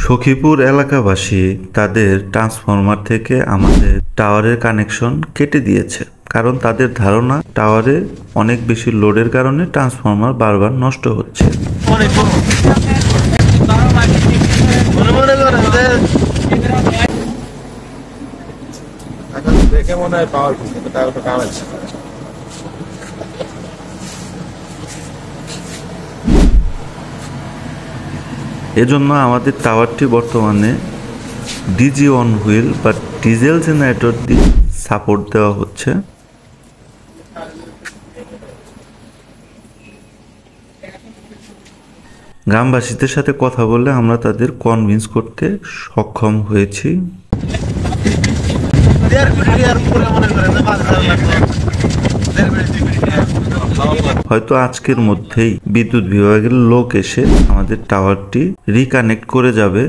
সখীপুর এলাকাবাসী তাদের ট্রান্সফরমার থেকে আমাদের টাওয়ারের কানেকশন কেটে দিয়েছে, কারণ তাদের ধারণা টাওয়ারে অনেক বেশি লোডের কারণে ট্রান্সফরমার বারবার নষ্ট হচ্ছে। এজন্য আমাদের টাওয়ারটি বর্তমানে ডিজি অন হুইল বা ডিজেল জেনারেটর দিয়ে সাপোর্ট দেওয়া হচ্ছে। গ্রামবাসীদের সাথে কথা বলে আমরা তাদের কনভিন্স করতে সক্ষম হয়েছি। হয়তো আজকের মধ্যেই বিদ্যুৎ বিভাগের লোক এসে আমাদের টাওয়ারটি রিকানেক্ট করে যাবে।